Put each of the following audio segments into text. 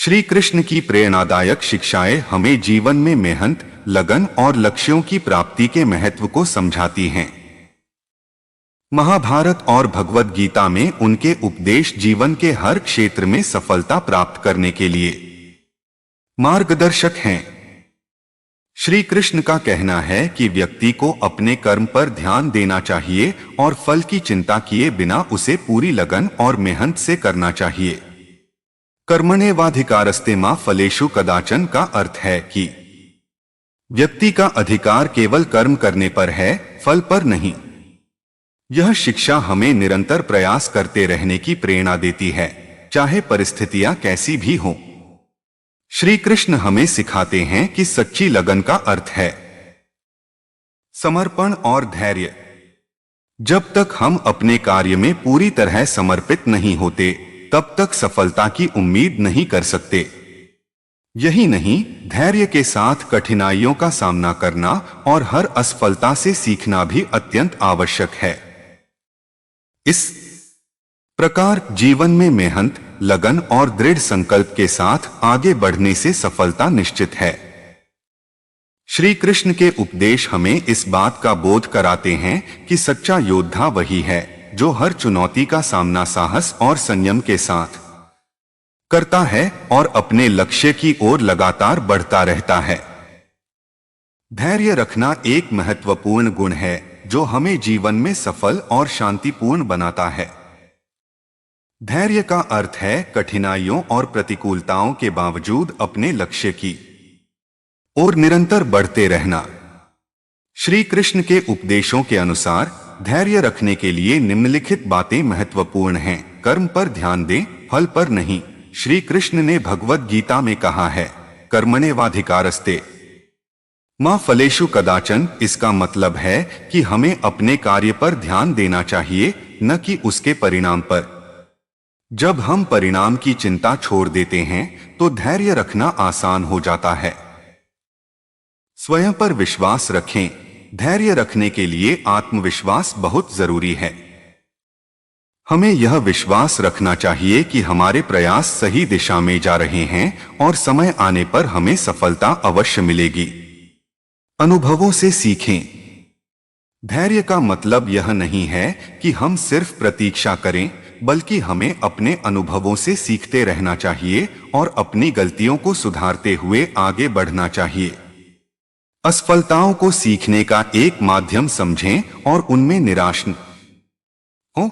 श्री कृष्ण की प्रेरणादायक शिक्षाएं हमें जीवन में मेहनत, लगन और लक्ष्यों की प्राप्ति के महत्व को समझाती हैं। महाभारत और भगवद गीता में उनके उपदेश जीवन के हर क्षेत्र में सफलता प्राप्त करने के लिए मार्गदर्शक हैं। श्री कृष्ण का कहना है कि व्यक्ति को अपने कर्म पर ध्यान देना चाहिए और फल की चिंता किए बिना उसे पूरी लगन और मेहनत से करना चाहिए। कर्मण्येवाधिकारस्ते मा फलेषु कदाचन का अर्थ है कि व्यक्ति का अधिकार केवल कर्म करने पर है, फल पर नहीं। यह शिक्षा हमें निरंतर प्रयास करते रहने की प्रेरणा देती है, चाहे परिस्थितियां कैसी भी हों। श्री कृष्ण हमें सिखाते हैं कि सच्ची लगन का अर्थ है समर्पण और धैर्य। जब तक हम अपने कार्य में पूरी तरह समर्पित नहीं होते, तब तक सफलता की उम्मीद नहीं कर सकते। यही नहीं, धैर्य के साथ कठिनाइयों का सामना करना और हर असफलता से सीखना भी अत्यंत आवश्यक है। इस प्रकार जीवन में मेहनत, लगन और दृढ़ संकल्प के साथ आगे बढ़ने से सफलता निश्चित है। श्री कृष्ण के उपदेश हमें इस बात का बोध कराते हैं कि सच्चा योद्धा वही है जो हर चुनौती का सामना साहस और संयम के साथ करता है और अपने लक्ष्य की ओर लगातार बढ़ता रहता है। धैर्य रखना एक महत्वपूर्ण गुण है जो हमें जीवन में सफल और शांतिपूर्ण बनाता है। धैर्य का अर्थ है कठिनाइयों और प्रतिकूलताओं के बावजूद अपने लक्ष्य की ओर निरंतर बढ़ते रहना। श्री कृष्ण के उपदेशों के अनुसार धैर्य रखने के लिए निम्नलिखित बातें महत्वपूर्ण हैं। कर्म पर ध्यान दें, फल पर नहीं। श्री कृष्ण ने भगवद गीता में कहा है, कर्मण्येवाधिकारस्ते मा फलेषु कदाचन। इसका मतलब है कि हमें अपने कार्य पर ध्यान देना चाहिए, न कि उसके परिणाम पर। जब हम परिणाम की चिंता छोड़ देते हैं तो धैर्य रखना आसान हो जाता है। स्वयं पर विश्वास रखें। धैर्य रखने के लिए आत्मविश्वास बहुत जरूरी है। हमें यह विश्वास रखना चाहिए कि हमारे प्रयास सही दिशा में जा रहे हैं और समय आने पर हमें सफलता अवश्य मिलेगी। अनुभवों से सीखें। धैर्य का मतलब यह नहीं है कि हम सिर्फ प्रतीक्षा करें, बल्कि हमें अपने अनुभवों से सीखते रहना चाहिए और अपनी गलतियों को सुधारते हुए आगे बढ़ना चाहिए। असफलताओं को सीखने का एक माध्यम समझें और उनमें निराश न हो।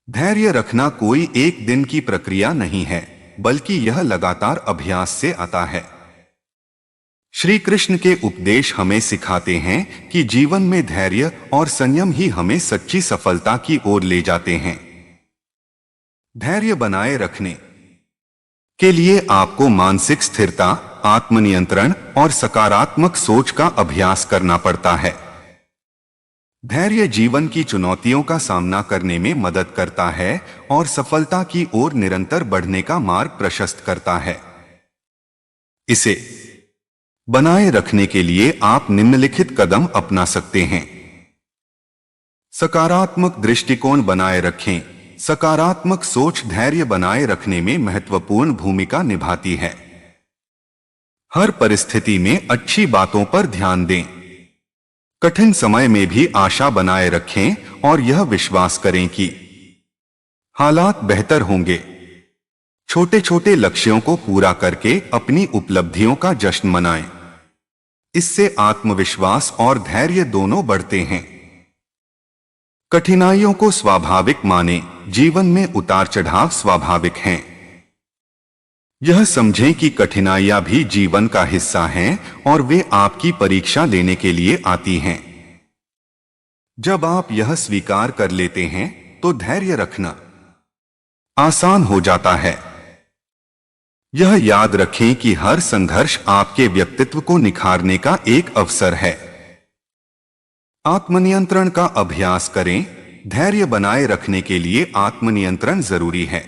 धैर्य रखना कोई एक दिन की प्रक्रिया नहीं है, बल्कि यह लगातार अभ्यास से आता है। श्री कृष्ण के उपदेश हमें सिखाते हैं कि जीवन में धैर्य और संयम ही हमें सच्ची सफलता की ओर ले जाते हैं। धैर्य बनाए रखने के लिए आपको मानसिक स्थिरता, आत्मनियंत्रण और सकारात्मक सोच का अभ्यास करना पड़ता है। धैर्य जीवन की चुनौतियों का सामना करने में मदद करता है और सफलता की ओर निरंतर बढ़ने का मार्ग प्रशस्त करता है। इसे बनाए रखने के लिए आप निम्नलिखित कदम अपना सकते हैं। सकारात्मक दृष्टिकोण बनाए रखें। सकारात्मक सोच धैर्य बनाए रखने में महत्वपूर्ण भूमिका निभाती है। हर परिस्थिति में अच्छी बातों पर ध्यान दें। कठिन समय में भी आशा बनाए रखें और यह विश्वास करें कि हालात बेहतर होंगे। छोटे छोटे लक्ष्यों को पूरा करके अपनी उपलब्धियों का जश्न मनाएं। इससे आत्मविश्वास और धैर्य दोनों बढ़ते हैं। कठिनाइयों को स्वाभाविक मानें। जीवन में उतार चढ़ाव स्वाभाविक हैं। यह समझें कि कठिनाइयां भी जीवन का हिस्सा हैं और वे आपकी परीक्षा लेने के लिए आती हैं। जब आप यह स्वीकार कर लेते हैं तो धैर्य रखना आसान हो जाता है। यह याद रखें कि हर संघर्ष आपके व्यक्तित्व को निखारने का एक अवसर है। आत्मनियंत्रण का अभ्यास करें। धैर्य बनाए रखने के लिए आत्मनियंत्रण जरूरी है।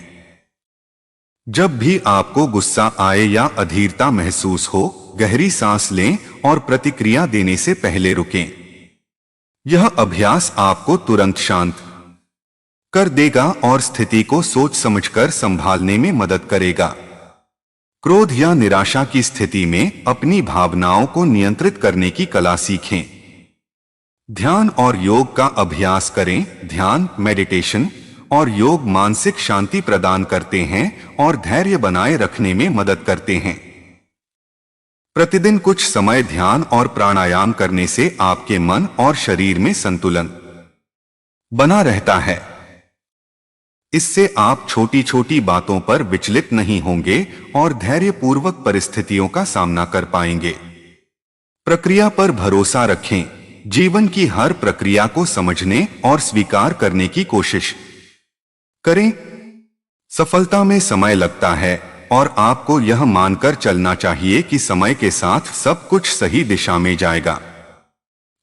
जब भी आपको गुस्सा आए या अधीरता महसूस हो, गहरी सांस लें और प्रतिक्रिया देने से पहले रुकें। यह अभ्यास आपको तुरंत शांत कर देगा और स्थिति को सोच समझकर संभालने में मदद करेगा। क्रोध या निराशा की स्थिति में अपनी भावनाओं को नियंत्रित करने की कला सीखें। ध्यान और योग का अभ्यास करें। ध्यान, मेडिटेशन और योग मानसिक शांति प्रदान करते हैं और धैर्य बनाए रखने में मदद करते हैं। प्रतिदिन कुछ समय ध्यान और प्राणायाम करने से आपके मन और शरीर में संतुलन बना रहता है। इससे आप छोटी छोटी बातों पर विचलित नहीं होंगे और धैर्यपूर्वक परिस्थितियों का सामना कर पाएंगे। प्रक्रिया पर भरोसा रखें। जीवन की हर प्रक्रिया को समझने और स्वीकार करने की कोशिश करें। सफलता में समय लगता है और आपको यह मानकर चलना चाहिए कि समय के साथ सब कुछ सही दिशा में जाएगा।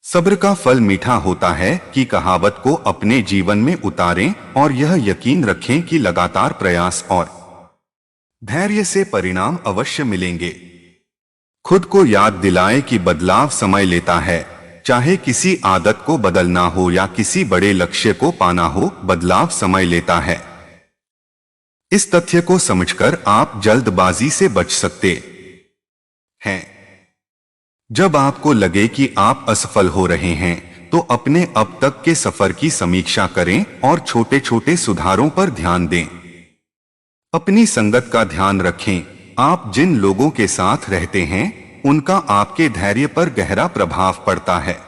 सब्र का फल मीठा होता है कि कहावत को अपने जीवन में उतारें और यह यकीन रखें कि लगातार प्रयास और धैर्य से परिणाम अवश्य मिलेंगे। खुद को याद दिलाएं कि बदलाव समय लेता है। चाहे किसी आदत को बदलना हो या किसी बड़े लक्ष्य को पाना हो, बदलाव समय लेता है। इस तथ्य को समझकर आप जल्दबाजी से बच सकते हैं। जब आपको लगे कि आप असफल हो रहे हैं, तो अपने अब तक के सफर की समीक्षा करें और छोटे छोटे सुधारों पर ध्यान दें। अपनी संगत का ध्यान रखें। आप जिन लोगों के साथ रहते हैं, उनका आपके धैर्य पर गहरा प्रभाव पड़ता है।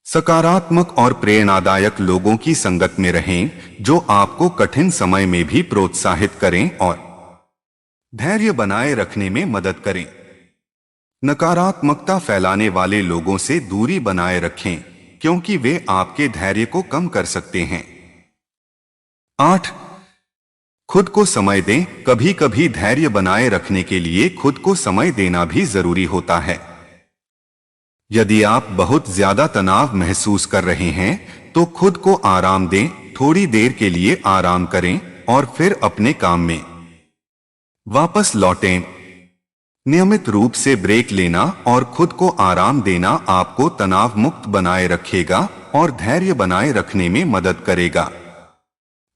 सकारात्मक और प्रेरणादायक लोगों की संगत में रहें, जो आपको कठिन समय में भी प्रोत्साहित करें और धैर्य बनाए रखने में मदद करें। नकारात्मकता फैलाने वाले लोगों से दूरी बनाए रखें, क्योंकि वे आपके धैर्य को कम कर सकते हैं। 8. खुद को समय दें। कभी कभी धैर्य बनाए रखने के लिए खुद को समय देना भी जरूरी होता है। यदि आप बहुत ज्यादा तनाव महसूस कर रहे हैं, तो खुद को आराम दें। थोड़ी देर के लिए आराम करें और फिर अपने काम में वापस लौटें। नियमित रूप से ब्रेक लेना और खुद को आराम देना आपको तनाव मुक्त बनाए रखेगा और धैर्य बनाए रखने में मदद करेगा।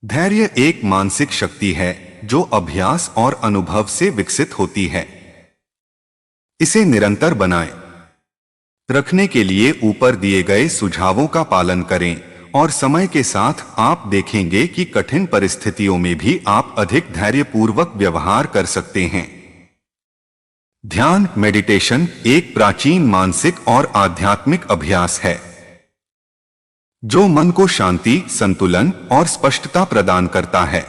धैर्य एक मानसिक शक्ति है जो अभ्यास और अनुभव से विकसित होती है। इसे निरंतर बनाए रखने के लिए ऊपर दिए गए सुझावों का पालन करें और समय के साथ आप देखेंगे कि कठिन परिस्थितियों में भी आप अधिक धैर्यपूर्वक व्यवहार कर सकते हैं। ध्यान, मेडिटेशन एक प्राचीन मानसिक और आध्यात्मिक अभ्यास है जो मन को शांति, संतुलन और स्पष्टता प्रदान करता है।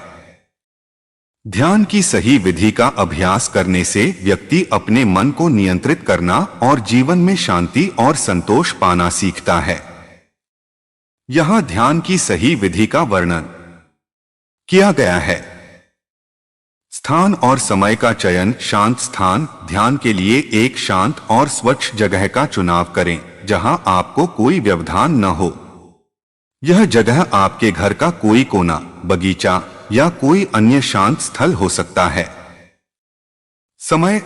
ध्यान की सही विधि का अभ्यास करने से व्यक्ति अपने मन को नियंत्रित करना और जीवन में शांति और संतोष पाना सीखता है। यहां ध्यान की सही विधि का वर्णन किया गया है। स्थान और समय का चयन। शांत स्थान। ध्यान के लिए एक शांत और स्वच्छ जगह का चुनाव करें जहां आपको कोई व्यवधान न हो। यह जगह आपके घर का कोई कोना, बगीचा या कोई अन्य शांत स्थल हो सकता है। समय।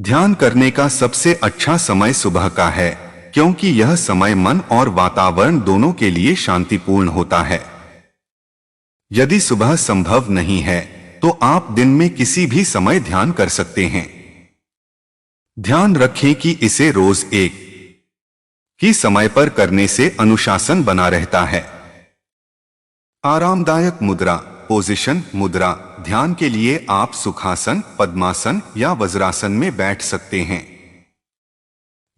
ध्यान करने का सबसे अच्छा समय सुबह का है, क्योंकि यह समय मन और वातावरण दोनों के लिए शांतिपूर्ण होता है। यदि सुबह संभव नहीं है, तो आप दिन में किसी भी समय ध्यान कर सकते हैं। ध्यान रखें कि इसे रोज एक ही समय पर करने से अनुशासन बना रहता है। आरामदायक मुद्रा, पोजीशन मुद्रा। ध्यान के लिए आप सुखासन, पद्मासन या वज्रासन में बैठ सकते हैं।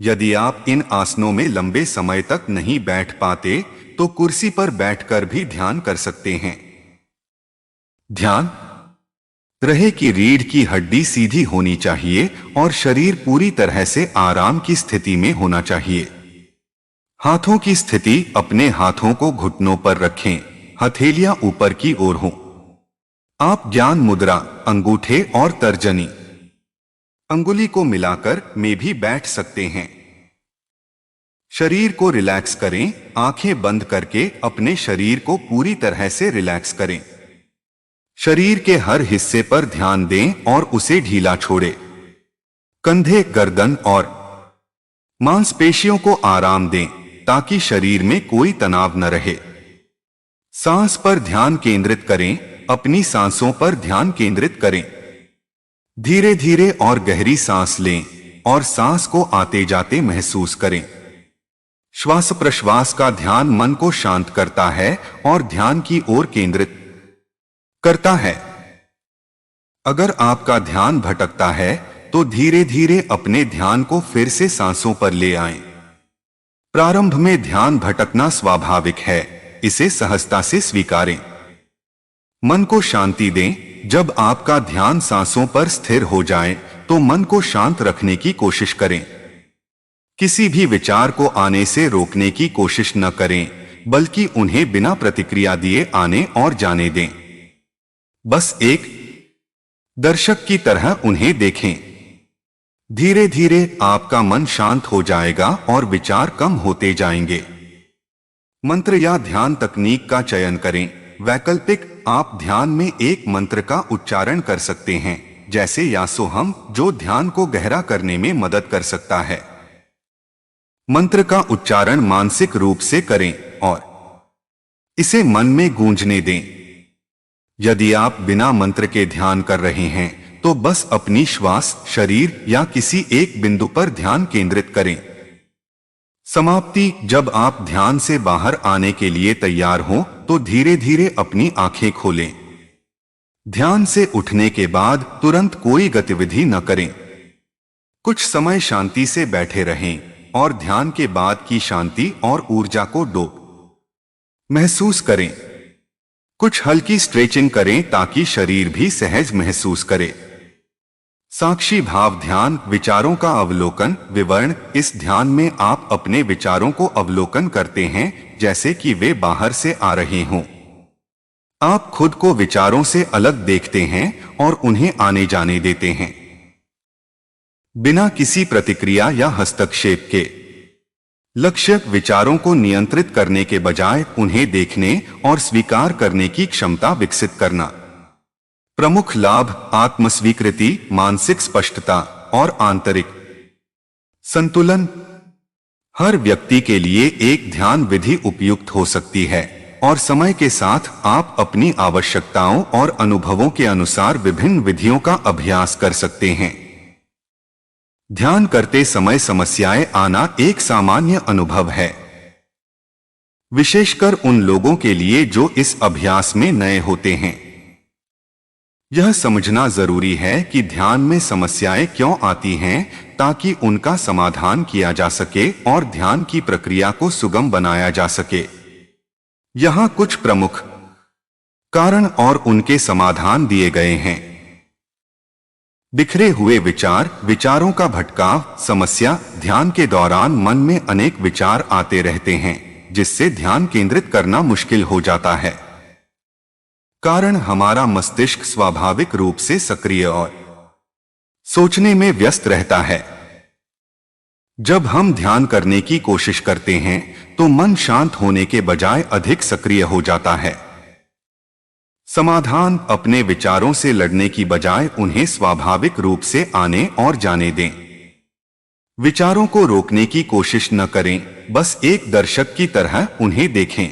यदि आप इन आसनों में लंबे समय तक नहीं बैठ पाते, तो कुर्सी पर बैठकर भी ध्यान कर सकते हैं। ध्यान रहे कि रीढ़ की हड्डी सीधी होनी चाहिए और शरीर पूरी तरह से आराम की स्थिति में होना चाहिए। हाथों की स्थिति। अपने हाथों को घुटनों पर रखें, हथेलियां ऊपर की ओर हों। आप ज्ञान मुद्रा, अंगूठे और तर्जनी अंगुली को मिलाकर में भी बैठ सकते हैं। शरीर को रिलैक्स करें। आंखें बंद करके अपने शरीर को पूरी तरह से रिलैक्स करें। शरीर के हर हिस्से पर ध्यान दें और उसे ढीला छोड़ें। कंधे, गर्दन और मांसपेशियों को आराम दें ताकि शरीर में कोई तनाव न रहे। सांस पर ध्यान केंद्रित करें। अपनी सांसों पर ध्यान केंद्रित करें। धीरे धीरे और गहरी सांस लें और सांस को आते जाते महसूस करें। श्वास प्रश्वास का ध्यान मन को शांत करता है और ध्यान की ओर केंद्रित करता है। अगर आपका ध्यान भटकता है तो धीरे धीरे अपने ध्यान को फिर से सांसों पर ले आएं। प्रारंभ में ध्यान भटकना स्वाभाविक है, इसे सहजता से स्वीकारें। मन को शांति दें। जब आपका ध्यान सांसों पर स्थिर हो जाए तो मन को शांत रखने की कोशिश करें। किसी भी विचार को आने से रोकने की कोशिश न करें, बल्कि उन्हें बिना प्रतिक्रिया दिए आने और जाने दें। बस एक दर्शक की तरह उन्हें देखें। धीरे धीरे आपका मन शांत हो जाएगा और विचार कम होते जाएंगे। मंत्र या ध्यान तकनीक का चयन करें। वैकल्पिक, आप ध्यान में एक मंत्र का उच्चारण कर सकते हैं, जैसे या सोहम, जो ध्यान को गहरा करने में मदद कर सकता है। मंत्र का उच्चारण मानसिक रूप से करें और इसे मन में गूंजने दें। यदि आप बिना मंत्र के ध्यान कर रहे हैं तो बस अपनी श्वास, शरीर या किसी एक बिंदु पर ध्यान केंद्रित करें। समाप्ति, जब आप ध्यान से बाहर आने के लिए तैयार हों तो धीरे धीरे अपनी आंखें खोलें। ध्यान से उठने के बाद तुरंत कोई गतिविधि न करें। कुछ समय शांति से बैठे रहें और ध्यान के बाद की शांति और ऊर्जा को महसूस करें। कुछ हल्की स्ट्रेचिंग करें ताकि शरीर भी सहज महसूस करे। साक्षी भाव ध्यान, विचारों का अवलोकन, विवरण। इस ध्यान में आप अपने विचारों को अवलोकन करते हैं जैसे कि वे बाहर से आ रहे हों। आप खुद को विचारों से अलग देखते हैं और उन्हें आने जाने देते हैं, बिना किसी प्रतिक्रिया या हस्तक्षेप के। लक्ष्य, विचारों को नियंत्रित करने के बजाय उन्हें देखने और स्वीकार करने की क्षमता विकसित करना। प्रमुख लाभ, आत्मस्वीकृति, मानसिक स्पष्टता और आंतरिक संतुलन। हर व्यक्ति के लिए एक ध्यान विधि उपयुक्त हो सकती है और समय के साथ आप अपनी आवश्यकताओं और अनुभवों के अनुसार विभिन्न विधियों का अभ्यास कर सकते हैं। ध्यान करते समय समस्याएं आना एक सामान्य अनुभव है, विशेषकर उन लोगों के लिए जो इस अभ्यास में नए होते हैं। यह समझना जरूरी है कि ध्यान में समस्याएं क्यों आती हैं, ताकि उनका समाधान किया जा सके और ध्यान की प्रक्रिया को सुगम बनाया जा सके। यहाँ कुछ प्रमुख कारण और उनके समाधान दिए गए हैं। बिखरे हुए विचार, विचारों का भटकाव। समस्या, ध्यान के दौरान मन में अनेक विचार आते रहते हैं, जिससे ध्यान केंद्रित करना मुश्किल हो जाता है। कारण, हमारा मस्तिष्क स्वाभाविक रूप से सक्रिय और सोचने में व्यस्त रहता है। जब हम ध्यान करने की कोशिश करते हैं तो मन शांत होने के बजाय अधिक सक्रिय हो जाता है। समाधान, अपने विचारों से लड़ने की बजाय उन्हें स्वाभाविक रूप से आने और जाने दें। विचारों को रोकने की कोशिश न करें, बस एक दर्शक की तरह उन्हें देखें।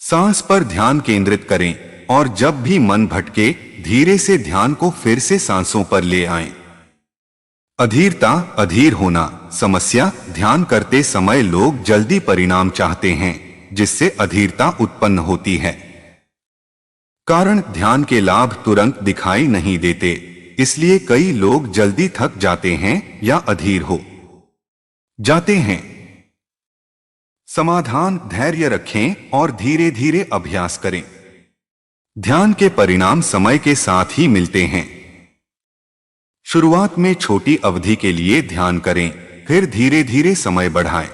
सांस पर ध्यान केंद्रित करें और जब भी मन भटके धीरे से ध्यान को फिर से सांसों पर ले आएं। अधीरता, अधीर होना। समस्या, ध्यान करते समय लोग जल्दी परिणाम चाहते हैं, जिससे अधीरता उत्पन्न होती है। कारण, ध्यान के लाभ तुरंत दिखाई नहीं देते, इसलिए कई लोग जल्दी थक जाते हैं या अधीर हो जाते हैं। समाधान, धैर्य रखें और धीरे धीरे अभ्यास करें। ध्यान के परिणाम समय के साथ ही मिलते हैं। शुरुआत में छोटी अवधि के लिए ध्यान करें, फिर धीरे धीरे समय बढ़ाएं।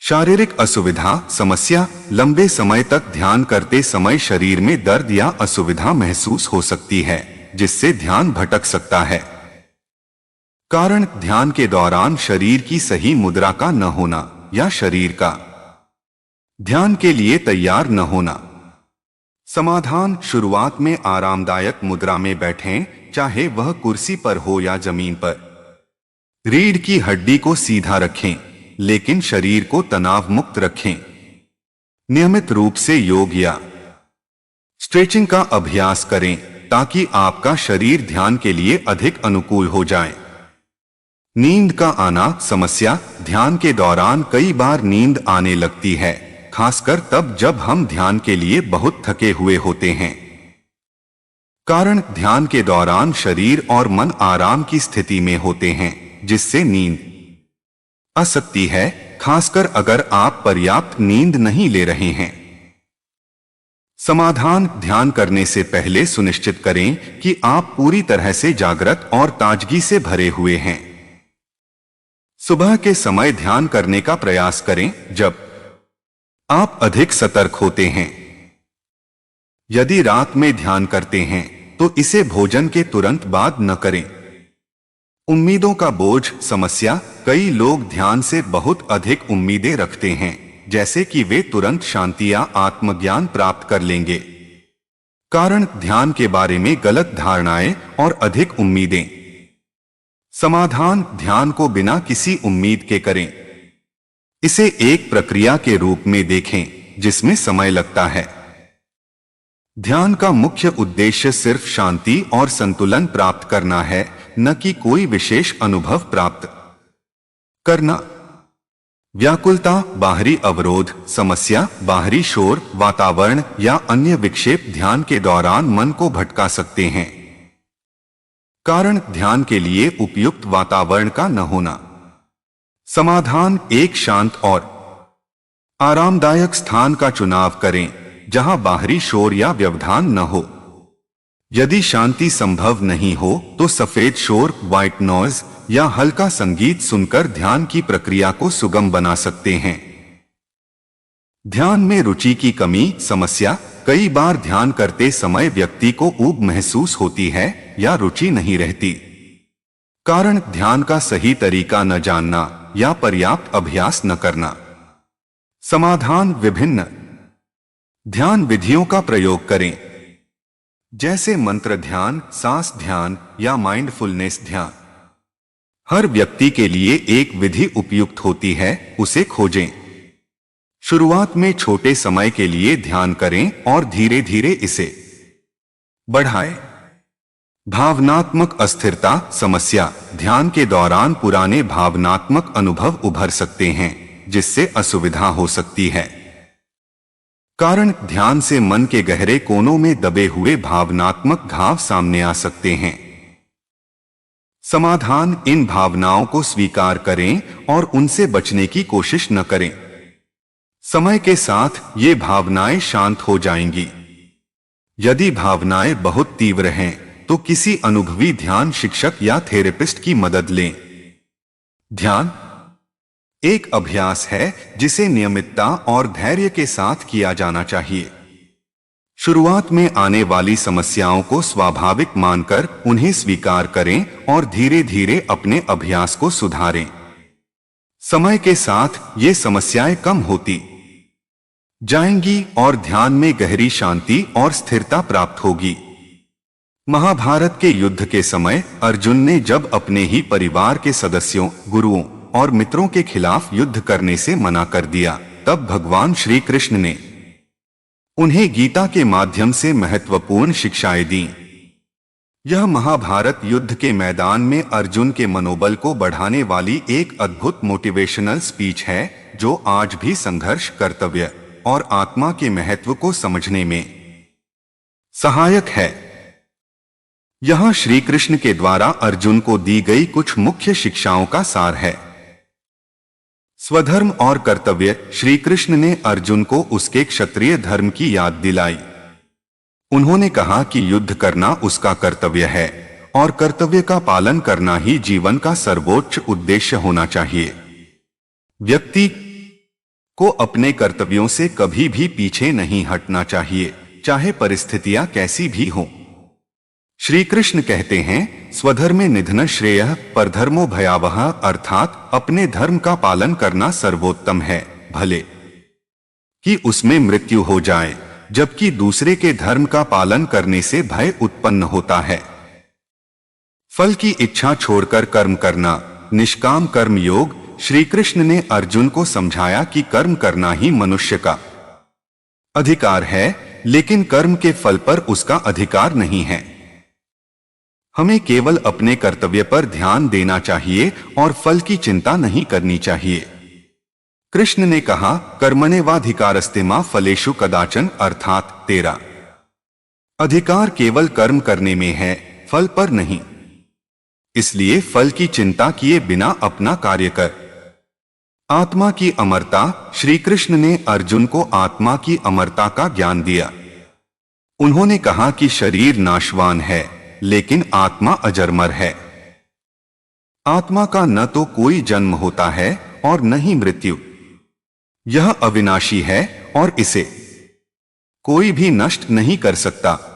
शारीरिक असुविधा, समस्या, लंबे समय तक ध्यान करते समय शरीर में दर्द या असुविधा महसूस हो सकती है, जिससे ध्यान भटक सकता है। कारण, ध्यान के दौरान शरीर की सही मुद्रा का न होना या शरीर का ध्यान के लिए तैयार न होना। समाधान, शुरुआत में आरामदायक मुद्रा में बैठें, चाहे वह कुर्सी पर हो या जमीन पर। रीढ़ की हड्डी को सीधा रखें, लेकिन शरीर को तनाव मुक्त रखें। नियमित रूप से योग या स्ट्रेचिंग का अभ्यास करें ताकि आपका शरीर ध्यान के लिए अधिक अनुकूल हो जाए। नींद का आना समस्या। ध्यान के दौरान कई बार नींद आने लगती है, खासकर तब जब हम ध्यान के लिए बहुत थके हुए होते हैं। कारण ध्यान के दौरान शरीर और मन आराम की स्थिति में होते हैं, जिससे नींद आ सकती है, खासकर अगर आप पर्याप्त नींद नहीं ले रहे हैं। समाधान। ध्यान करने से पहले सुनिश्चित करें कि आप पूरी तरह से जागृत और ताजगी से भरे हुए हैं। सुबह के समय ध्यान करने का प्रयास करें, जब आप अधिक सतर्क होते हैं। यदि रात में ध्यान करते हैं तो इसे भोजन के तुरंत बाद न करें। उम्मीदों का बोझ समस्या। कई लोग ध्यान से बहुत अधिक उम्मीदें रखते हैं, जैसे कि वे तुरंत शांति या आत्मज्ञान प्राप्त कर लेंगे। कारण ध्यान के बारे में गलत धारणाएं और अधिक उम्मीदें। समाधान। ध्यान को बिना किसी उम्मीद के करें। इसे एक प्रक्रिया के रूप में देखें जिसमें समय लगता है। ध्यान का मुख्य उद्देश्य सिर्फ शांति और संतुलन प्राप्त करना है, न कि कोई विशेष अनुभव प्राप्त करना। व्याकुलता, बाहरी अवरोध समस्या। बाहरी शोर, वातावरण या अन्य विक्षेप ध्यान के दौरान मन को भटका सकते हैं। कारण ध्यान के लिए उपयुक्त वातावरण का न होना। समाधान। एक शांत और आरामदायक स्थान का चुनाव करें जहां बाहरी शोर या व्यवधान न हो। यदि शांति संभव नहीं हो तो सफेद शोर, व्हाइट नॉइज या हल्का संगीत सुनकर ध्यान की प्रक्रिया को सुगम बना सकते हैं। ध्यान में रुचि की कमी समस्या। कई बार ध्यान करते समय व्यक्ति को ऊब महसूस होती है या रुचि नहीं रहती। कारण ध्यान का सही तरीका न जानना या पर्याप्त अभ्यास न करना। समाधान। विभिन्न ध्यान विधियों का प्रयोग करें, जैसे मंत्र ध्यान, सांस ध्यान या माइंडफुलनेस ध्यान। हर व्यक्ति के लिए एक विधि उपयुक्त होती है, उसे खोजें। शुरुआत में छोटे समय के लिए ध्यान करें और धीरे धीरे इसे बढ़ाएं। भावनात्मक अस्थिरता समस्या। ध्यान के दौरान पुराने भावनात्मक अनुभव उभर सकते हैं, जिससे असुविधा हो सकती है। कारण ध्यान से मन के गहरे कोनों में दबे हुए भावनात्मक घाव सामने आ सकते हैं। समाधान। इन भावनाओं को स्वीकार करें और उनसे बचने की कोशिश न करें। समय के साथ ये भावनाएं शांत हो जाएंगी। यदि भावनाएं बहुत तीव्र हैं तो किसी अनुभवी ध्यान शिक्षक या थेरेपिस्ट की मदद लें। ध्यान एक अभ्यास है जिसे नियमितता और धैर्य के साथ किया जाना चाहिए। शुरुआत में आने वाली समस्याओं को स्वाभाविक मानकर उन्हें स्वीकार करें और धीरे धीरे अपने अभ्यास को सुधारें। समय के साथ ये समस्याएं कम होती जाएंगी और ध्यान में गहरी शांति और स्थिरता प्राप्त होगी। महाभारत के युद्ध के समय अर्जुन ने जब अपने ही परिवार के सदस्यों, गुरुओं और मित्रों के खिलाफ युद्ध करने से मना कर दिया, तब भगवान श्री कृष्ण ने उन्हें गीता के माध्यम से महत्वपूर्ण शिक्षाएं दी। यह महाभारत युद्ध के मैदान में अर्जुन के मनोबल को बढ़ाने वाली एक अद्भुत मोटिवेशनल स्पीच है, जो आज भी संघर्ष, कर्तव्य और आत्मा के महत्व को समझने में सहायक है। यह श्री कृष्ण के द्वारा अर्जुन को दी गई कुछ मुख्य शिक्षाओं का सार है। स्वधर्म और कर्तव्य। श्री कृष्ण ने अर्जुन को उसके क्षत्रिय धर्म की याद दिलाई। उन्होंने कहा कि युद्ध करना उसका कर्तव्य है और कर्तव्य का पालन करना ही जीवन का सर्वोच्च उद्देश्य होना चाहिए। व्यक्ति को अपने कर्तव्यों से कभी भी पीछे नहीं हटना चाहिए, चाहे परिस्थितियां कैसी भी हों। श्री कृष्ण कहते हैं, स्वधर्मे निधन श्रेयः परधर्मो भयावह, अर्थात अपने धर्म का पालन करना सर्वोत्तम है, भले कि उसमें मृत्यु हो जाए, जबकि दूसरे के धर्म का पालन करने से भय उत्पन्न होता है। फल की इच्छा छोड़कर कर्म करना, निष्काम कर्म योग। श्री कृष्ण ने अर्जुन को समझाया कि कर्म करना ही मनुष्य का अधिकार है, लेकिन कर्म के फल पर उसका अधिकार नहीं है। हमें केवल अपने कर्तव्य पर ध्यान देना चाहिए और फल की चिंता नहीं करनी चाहिए। कृष्ण ने कहा, कर्मण्येवाधिकारस्ते मा फलेषु कदाचन, अर्थात तेरा अधिकार केवल कर्म करने में है, फल पर नहीं। इसलिए फल की चिंता किए बिना अपना कार्य कर। आत्मा की अमरता। श्री कृष्ण ने अर्जुन को आत्मा की अमरता का ज्ञान दिया। उन्होंने कहा कि शरीर नाशवान है, लेकिन आत्मा अजरमर है। आत्मा का न तो कोई जन्म होता है और न ही मृत्यु। यह अविनाशी है और इसे कोई भी नष्ट नहीं कर सकता।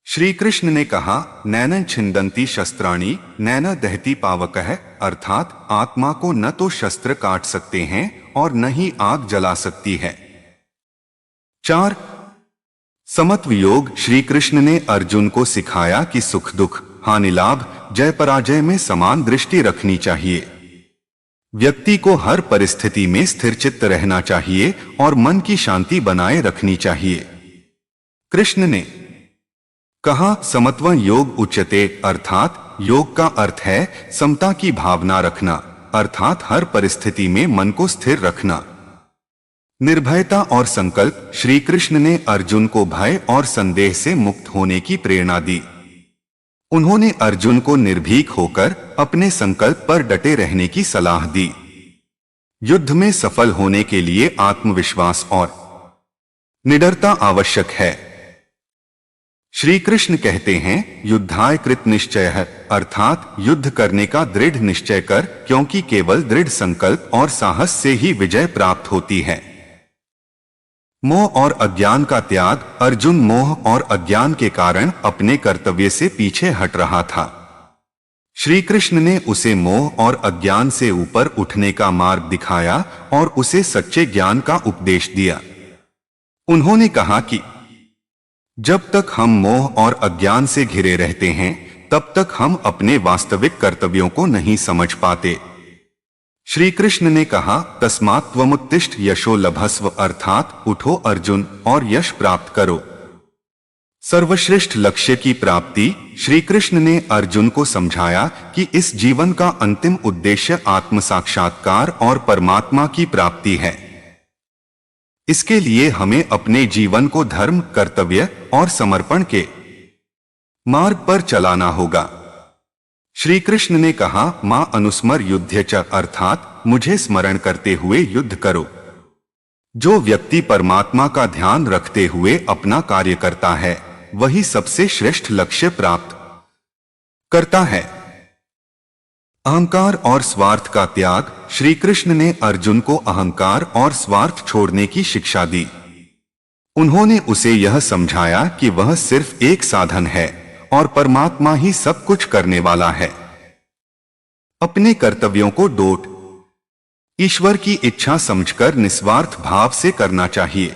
श्री कृष्ण ने कहा, नैनं छिन्दन्ति शस्त्राणि नैन दहति पावकः, अर्थात आत्मा को न तो शस्त्र काट सकते हैं और न ही आग जला सकती है। 4. समत्व योग। श्री कृष्ण ने अर्जुन को सिखाया कि सुख दुख, हानि लाभ, जय पराजय में समान दृष्टि रखनी चाहिए। व्यक्ति को हर परिस्थिति में स्थिरचित्त रहना चाहिए और मन की शांति बनाए रखनी चाहिए। कृष्ण ने कहा, समत्व योग उच्यते, अर्थात योग का अर्थ है समता की भावना रखना, अर्थात हर परिस्थिति में मन को स्थिर रखना। निर्भयता और संकल्प। श्री कृष्ण ने अर्जुन को भय और संदेह से मुक्त होने की प्रेरणा दी। उन्होंने अर्जुन को निर्भीक होकर अपने संकल्प पर डटे रहने की सलाह दी। युद्ध में सफल होने के लिए आत्मविश्वास और निडरता आवश्यक है। श्री कृष्ण कहते हैं, युद्धाय कृत निश्चयः, अर्थात युद्ध करने का दृढ़ निश्चय कर, क्योंकि केवल दृढ़ संकल्प और साहस से ही विजय प्राप्त होती है। मोह और अज्ञान का त्याग। अर्जुन मोह और अज्ञान के कारण अपने कर्तव्य से पीछे हट रहा था। श्री कृष्ण ने उसे मोह और अज्ञान से ऊपर उठने का मार्ग दिखाया और उसे सच्चे ज्ञान का उपदेश दिया। उन्होंने कहा कि जब तक हम मोह और अज्ञान से घिरे रहते हैं, तब तक हम अपने वास्तविक कर्तव्यों को नहीं समझ पाते। श्री कृष्ण ने कहा, तस्मात् त्वमुत्तिष्ठ यशो लभस्व, अर्थात उठो अर्जुन और यश प्राप्त करो। सर्वश्रेष्ठ लक्ष्य की प्राप्ति। श्री कृष्ण ने अर्जुन को समझाया कि इस जीवन का अंतिम उद्देश्य आत्म साक्षात्कार और परमात्मा की प्राप्ति है। इसके लिए हमें अपने जीवन को धर्म, कर्तव्य और समर्पण के मार्ग पर चलाना होगा। श्री कृष्ण ने कहा, मां अनुस्मर युध्य च, अर्थात मुझे स्मरण करते हुए युद्ध करो। जो व्यक्ति परमात्मा का ध्यान रखते हुए अपना कार्य करता है, वही सबसे श्रेष्ठ लक्ष्य प्राप्त करता है। अहंकार और स्वार्थ का त्याग। श्री कृष्ण ने अर्जुन को अहंकार और स्वार्थ छोड़ने की शिक्षा दी। उन्होंने उसे यह समझाया कि वह सिर्फ एक साधन है और परमात्मा ही सब कुछ करने वाला है। अपने कर्तव्यों को डोट ईश्वर की इच्छा समझकर निस्वार्थ भाव से करना चाहिए।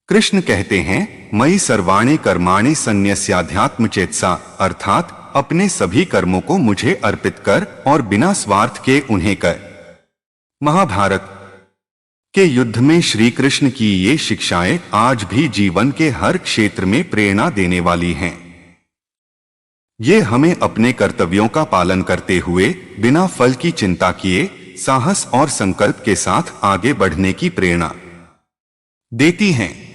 कृष्ण कहते हैं, मयि सर्वाणि कर्माणि संन्यस्याध्यात्म चेतसा, अर्थात अपने सभी कर्मों को मुझे अर्पित कर और बिना स्वार्थ के उन्हें कर। महाभारत के युद्ध में श्री कृष्ण की ये शिक्षाएं आज भी जीवन के हर क्षेत्र में प्रेरणा देने वाली हैं। ये हमें अपने कर्तव्यों का पालन करते हुए बिना फल की चिंता किए साहस और संकल्प के साथ आगे बढ़ने की प्रेरणा देती हैं।